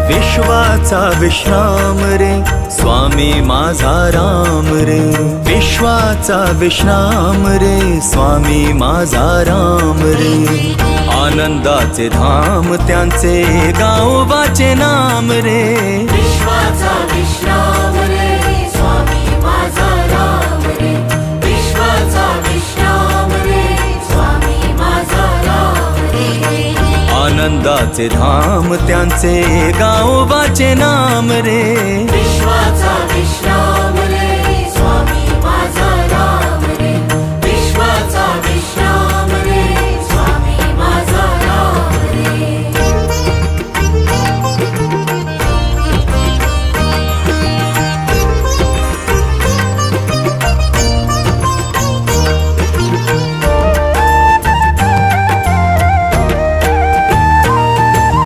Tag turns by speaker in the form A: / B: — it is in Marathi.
A: विश्वाचा विश्राम रे स्वामी माझा राम रे, विश्वाचा विश्राम रे स्वामी माझा राम रे। आनंदाचे धाम त्यांचे गावोबाचे नाम रे,
B: विश्वाचा विश्राम रे स्वामी माझा राम रे, विश्वाचा विश्राम रे स्वामी माझा राम रे।
A: आनंदाचे धाम त्यांचे गावोबाचे नाम रे,
B: विश्वाचा विश्राम